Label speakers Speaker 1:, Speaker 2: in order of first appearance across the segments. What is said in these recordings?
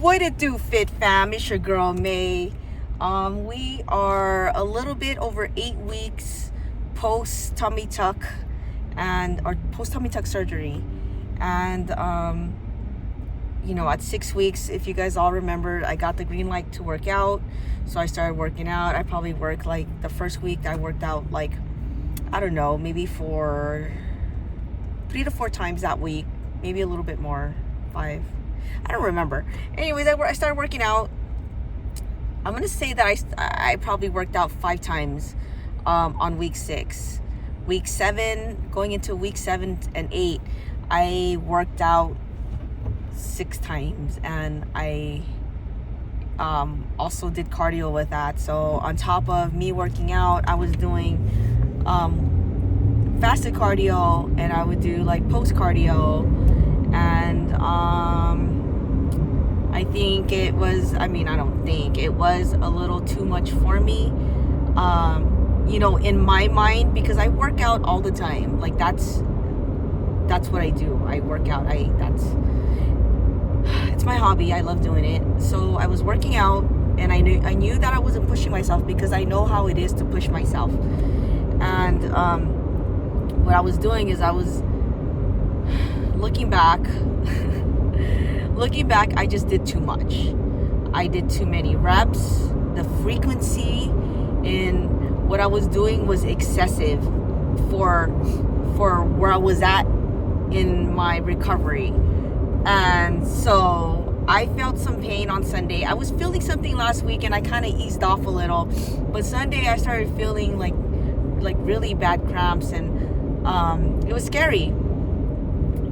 Speaker 1: What it do, Fit Fam? It's your girl May. We are a little bit over 8 weeks post tummy tuck or post tummy tuck surgery, and at 6 weeks, if you guys all remember, I got the green light to work out, so I started working out. I probably worked like the first week. I worked out like, I don't know, maybe for 3 to 4 times that week, maybe a little bit more, 5. I don't remember. Anyways, I started working out. I'm gonna say that I probably worked out 5 times on week 6. Week 7, going into week 7 and 8, I worked out 6 times, and I also did cardio with that. So on top of me working out, I was doing fasted cardio, and I would do like post cardio, and I think it was, I don't think it was a little too much for me, in my mind, because I work out all the time. Like that's what I do. I work out. It's my hobby. I love doing it. So I was working out, and I knew that I wasn't pushing myself, because I know how it is to push myself. And what I was doing is I was looking back, I just did too much. I did too many reps. The frequency in what I was doing was excessive for where I was at in my recovery. And so I felt some pain on Sunday. I was feeling something last week, and I kind of eased off a little. But Sunday I started feeling like really bad cramps, and it was scary.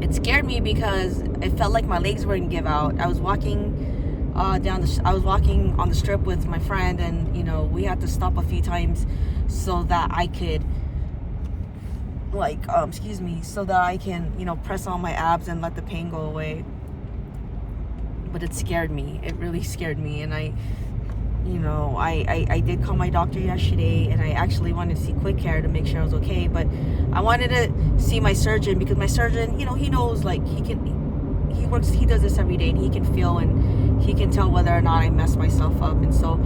Speaker 1: It scared me because it felt like my legs were gonna give out. I was walking on the strip with my friend, and we had to stop a few times so that I could so that I can press on my abs and let the pain go away. But it scared me. It really scared me, and I did call my doctor yesterday, and I actually wanted to see Quick Care to make sure I was okay. But I wanted to see my surgeon, because my surgeon, he knows, like, he does this every day, and he can feel and he can tell whether or not I messed myself up. And so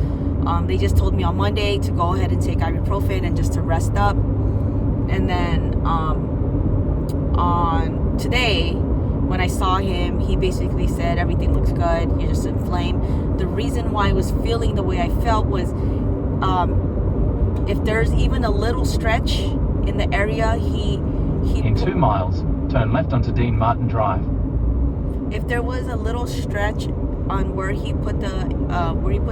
Speaker 1: they just told me on Monday to go ahead and take ibuprofen and just to rest up. And then on today, when I saw him, he basically said everything looks good, you're just inflamed. The reason why I was feeling the way I felt was if there's even a little stretch in the area, he
Speaker 2: in 2 miles, turn left onto Dean Martin Drive.
Speaker 1: If there was a little stretch on where he put the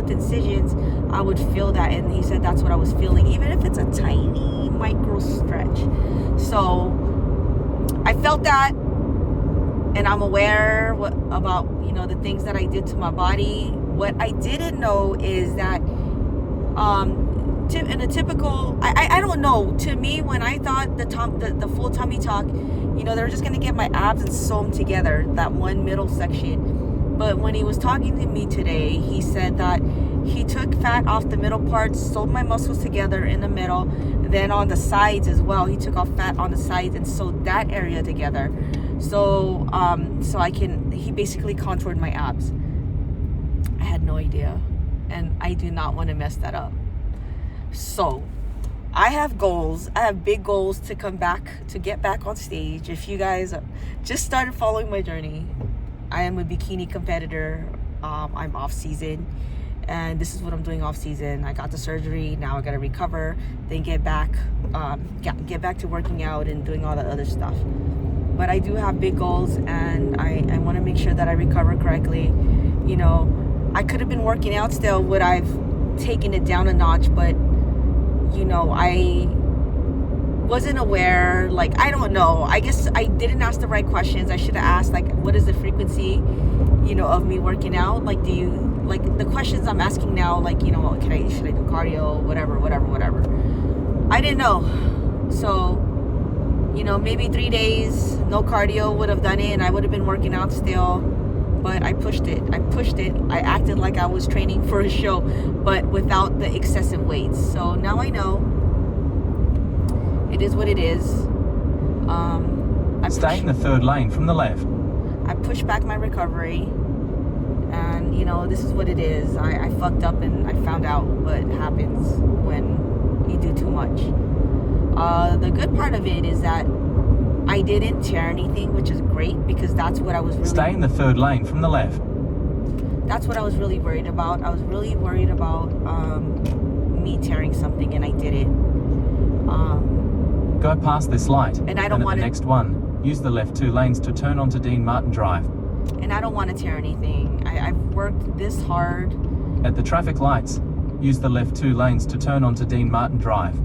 Speaker 1: incisions, I would feel that, and he said that's what I was feeling, even if it's a tiny micro stretch. So I felt that, and I'm aware about the things that I did to my body. What I didn't know is that in a typical, I don't know, to me, when I thought the full tummy tuck, they were just gonna get my abs and sew them together, that one middle section. But when he was talking to me today, he said that he took fat off the middle parts, sewed my muscles together in the middle, then on the sides as well. He took off fat on the sides and sewed that area together. So he basically contoured my abs. I had no idea, and I do not want to mess that up. So I have goals. I have big goals to get back on stage. If you guys just started following my journey, I am a bikini competitor. I'm off season, and this is what I'm doing off season. I got the surgery. Now I got to recover, then get back to working out and doing all that other stuff. But I do have big goals, and I want to make sure that I recover correctly. I could have been working out still, would I've taken it down a notch, but I wasn't aware. Like, I don't know. I guess I didn't ask the right questions. I should have asked, like, what is the frequency, of me working out? Like, do you, like, the questions I'm asking now, like, should I do cardio, whatever. I didn't know. So, maybe 3 days, no cardio would have done it, and I would have been working out still. But I pushed it. I acted like I was training for a show, but without the excessive weights. So now I know. It is what it is.
Speaker 2: Stay in the third lane from the left.
Speaker 1: I pushed back my recovery, and you know, this is what it is. I fucked up and I found out what happens when you do too much. The good part of it is that I didn't tear anything, which is great, because that's what I was really...
Speaker 2: Stay in the third lane from the left.
Speaker 1: That's what I was really worried about. I was really worried about me tearing something, and I didn't.
Speaker 2: Go past this light,
Speaker 1: and I don't
Speaker 2: at
Speaker 1: want
Speaker 2: the next one, use the left 2 lanes to turn onto Dean Martin Drive.
Speaker 1: And I don't want to tear anything. I've worked this hard.
Speaker 2: At the traffic lights, use the left 2 lanes to turn onto Dean Martin Drive.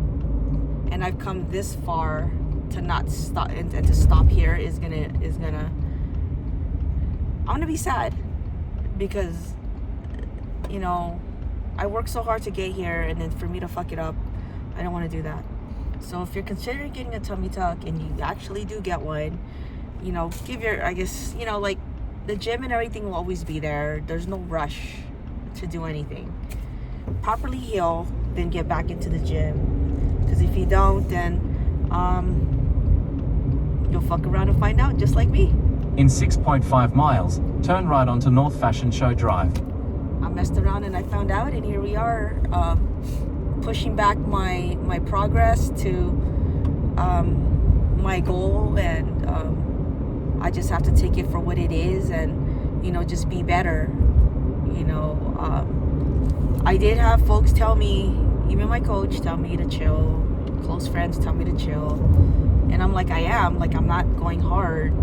Speaker 1: And I've come this far to not stop, and to stop here is gonna I'm gonna be sad, because, you know, I worked so hard to get here, and then for me to fuck it up, I don't want to do that. So if you're considering getting a tummy tuck and you actually do get one, you know, give your, I guess, you know, like, the gym and everything will always be there. There's no rush to do anything. Properly heal, then get back into the gym. Because if you don't, then you'll fuck around and find out, just like me.
Speaker 2: In 6.5 miles, turn right onto North Fashion Show Drive.
Speaker 1: I messed around and I found out, and here we are, pushing back my progress to my goal, and I just have to take it for what it is, and, you know, just be better. You know, I did have folks tell me, even my coach tell me to chill, close friends tell me to chill, and I'm like, I'm not going hard,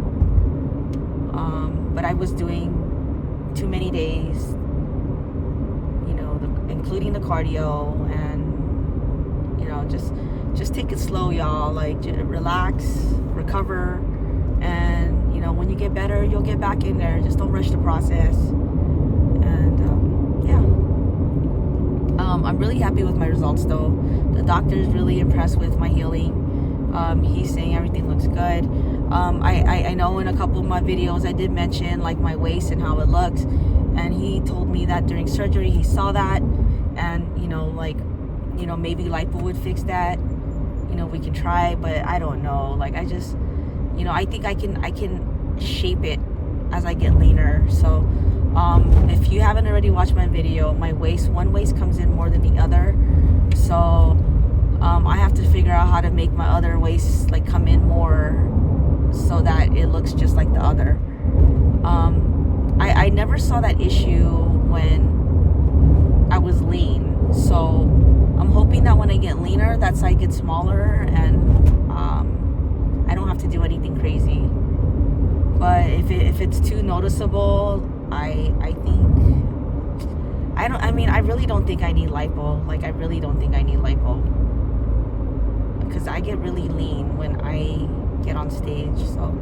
Speaker 1: but I was doing too many days, you know, including the cardio, and, you know, just take it slow, y'all. Like, relax, recover, and, you know, when you get better, you'll get back in there. Just don't rush the process. And I'm really happy with my results, though. The doctor's really impressed with my healing. He's saying everything looks good. I know in a couple of my videos I did mention, like, my waist and how it looks, and he told me that during surgery he saw that, and, you know, like, you know, maybe lipo would fix that. You know, we can try, but I don't know. Like, I just, you know, I think I can shape it as I get leaner. So if you haven't already watched my video, my waist, one waist comes in more than the other, so I have to figure out how to make my other waist, like, come in more so that it looks just like the other. I never saw that issue when I was lean, so I'm hoping that when I get leaner, that side gets smaller, and I don't have to do anything crazy. But if it's too noticeable, I really don't think I need lipo. Like, I really don't think I need lipo, because I get really lean when I get on stage. So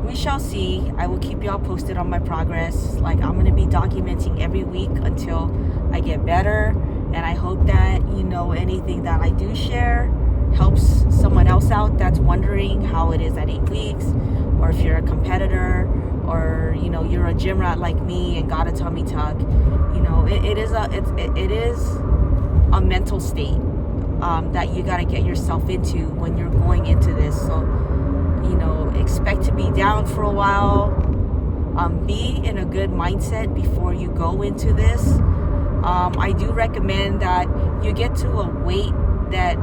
Speaker 1: we shall see. I will keep y'all posted on my progress. Like, I'm gonna be documenting every week until I get better, and I hope that, you know, anything that I do share helps someone else out that's wondering how it is at 8 weeks, or if you're a competitor, or, you know, you're a gym rat like me and got a tummy tuck. You know, it is a mental state that you got to get yourself into when you're going into this. So, you know, expect to be down for a while. Be in a good mindset before you go into this. I do recommend that you get to a weight that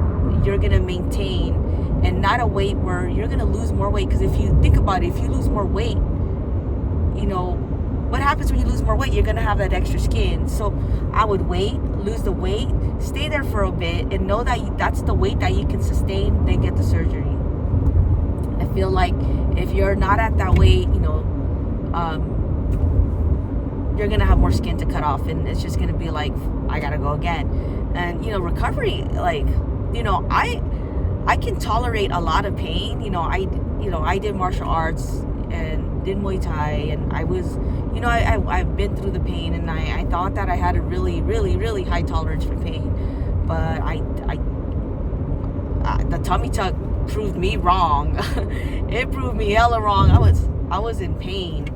Speaker 1: you're going to maintain, and not a weight where you're going to lose more weight. Because if you think about it, if you lose more weight, you know, what happens when you lose more weight? You're going to have that extra skin. So I would wait, lose the weight, stay there for a bit, and know that that's the weight that you can sustain, then get the surgery. I feel like if you're not at that weight, you know, you're going to have more skin to cut off, and it's just going to be like, I got to go again. And, you know, recovery, like, you know, I can tolerate a lot of pain. You know, I did martial arts and did Muay Thai, and I was, you know, I've been through the pain, and I thought that I had a really, really, really high tolerance for pain, but the tummy tuck proved me wrong. It proved me hella wrong. I was in pain.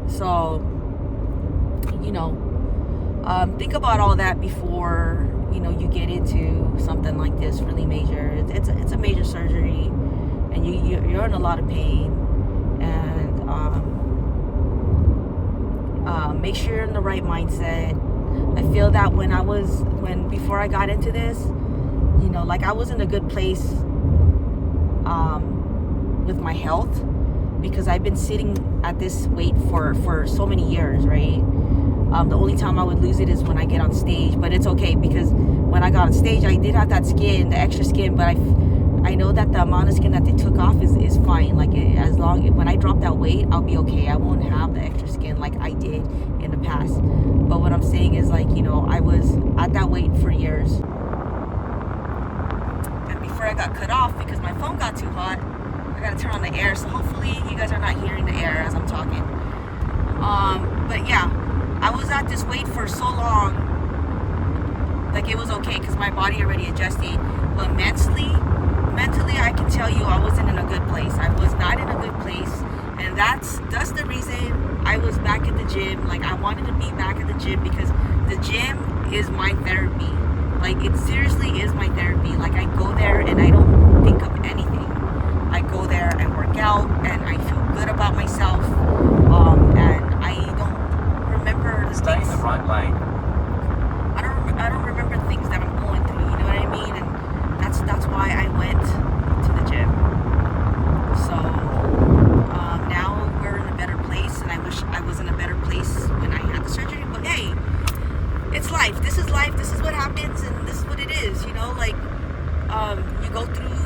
Speaker 1: So, you know, think about all that before, you know, you get into something like this really major. It's a major surgery, and you're in a lot of pain, and make sure you're in the right mindset. I feel that before I got into this, you know, like I was in a good place with my health, because I've been sitting at this weight for so many years, right? The only time I would lose it is when I get on stage, but it's okay, because when I got on stage, I did have that skin, the extra skin, but I know that the amount of skin that they took off is fine. Like when I drop that weight, I'll be okay. I won't have the extra skin like I did in the past. But what I'm saying is, like, you know, I was at that weight for years, and before I got cut off because my phone got too hot, I gotta turn on the air. So hopefully you guys are not hearing the air as I'm talking. But yeah, I was at this weight for so long, like it was okay because my body already adjusted. But mentally, I can tell you I wasn't in a good place. I was not in a good place, and that's the reason I was back at the gym. Like, I wanted to be back at the gym because the gym is my therapy. Like, it seriously is my therapy. Like, I go there and I don't think of anything. I go there, I work out, and I feel good about myself. And I don't remember the
Speaker 2: Stay in
Speaker 1: things.
Speaker 2: the right lane.
Speaker 1: I don't remember things that I'm going through. You know what I mean? And that's why I went to the gym. So now we're in a better place, and I wish I was in a better place when I had the surgery. But hey, it's life. This is life. This is what happens, and this is what it is. You know, like you go through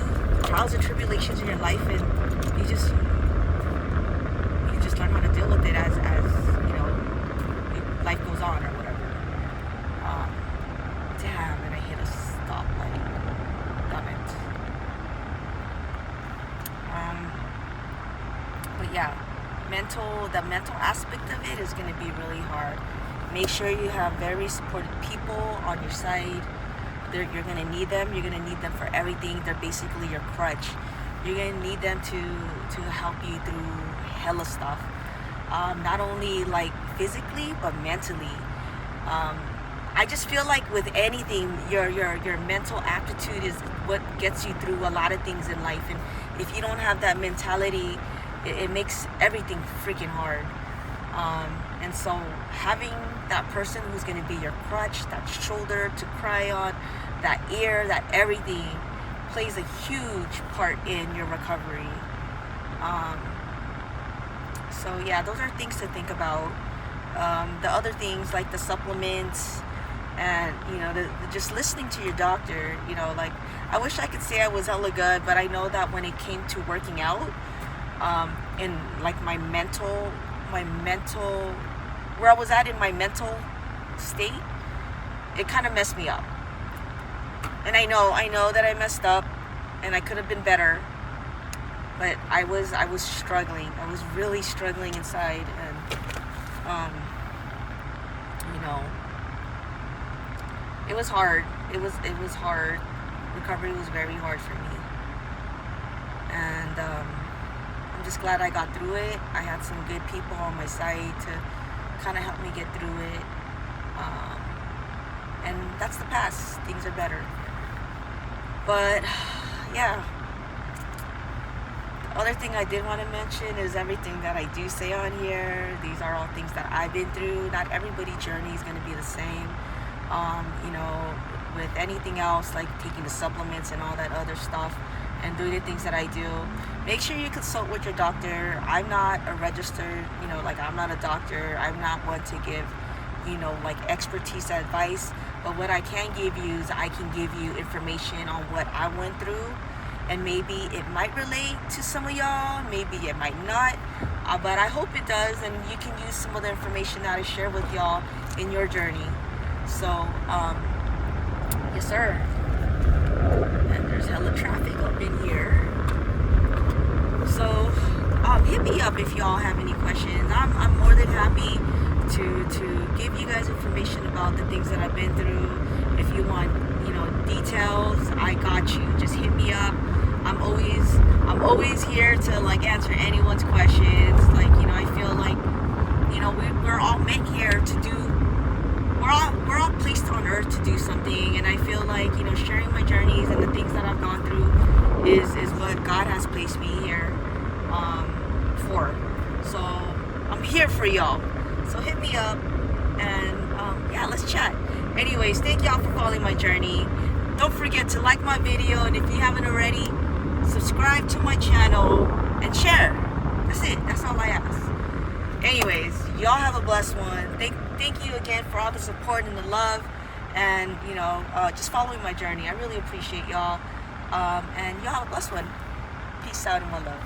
Speaker 1: trials and tribulations in your life, and you just learn how to deal with it as you know, life goes on or whatever. Damn, and I hit a stoplight. Damn it. But yeah, the mental aspect of it is going to be really hard. Make sure you have very supportive people on your side. You're going to need them. You're going to need them for everything. They're basically your crutch. You're going to need them to help you through hella stuff. Not only like physically, but mentally. I just feel like with anything, your mental aptitude is what gets you through a lot of things in life. And if you don't have that mentality, it makes everything freaking hard. And so having that person who's going to be your crutch, that shoulder to cry on, that ear, that everything plays a huge part in your recovery. So yeah, those are things to think about. The other things like the supplements, and you know, just listening to your doctor. You know, like I wish I could say I was hella good, but I know that when it came to working out, in like my mental, where I was at in my mental state, it kind of messed me up. And I know that I messed up, and I could have been better. But I was struggling. I was really struggling inside, and you know, it was hard. It was hard. Recovery was very hard for me, and I'm just glad I got through it. I had some good people on my side to kind of help me get through it, and that's the past. Things are better. But yeah. Other thing I did want to mention is everything that I do say on here. These are all things that I've been through. Not everybody's journey is going to be the same. You know, with anything else, like taking the supplements and all that other stuff, and doing the things that I do, make sure you consult with your doctor. I'm not a registered, you know, like I'm not a doctor. I'm not one to give, you know, like expertise advice. But what I can give you is I can give you information on what I went through. And maybe it might relate to some of y'all, maybe it might not, but I hope it does, and you can use some of the information that I share with y'all in your journey. So, yes sir. And there's hella traffic up in here. So, hit me up if y'all have any questions. I'm more than happy to give you guys information about the things that I've been through. If you want, you know, details, I got you. Just hit me up. I'm always here to like answer anyone's questions. Like, you know, I feel like, you know, we're all meant here to do. We're all placed on earth to do something, and I feel like, you know, sharing my journeys and the things that I've gone through is what God has placed me here for. So I'm here for y'all. So hit me up and yeah, let's chat. Anyways, thank y'all for following my journey. Don't forget to like my video, and if you haven't already, subscribe to my channel and share. That's it. That's all I ask. Anyways, y'all have a blessed one. Thank you again for all the support and the love, and just following my journey. I really appreciate y'all. And y'all have a blessed one. Peace out and one love.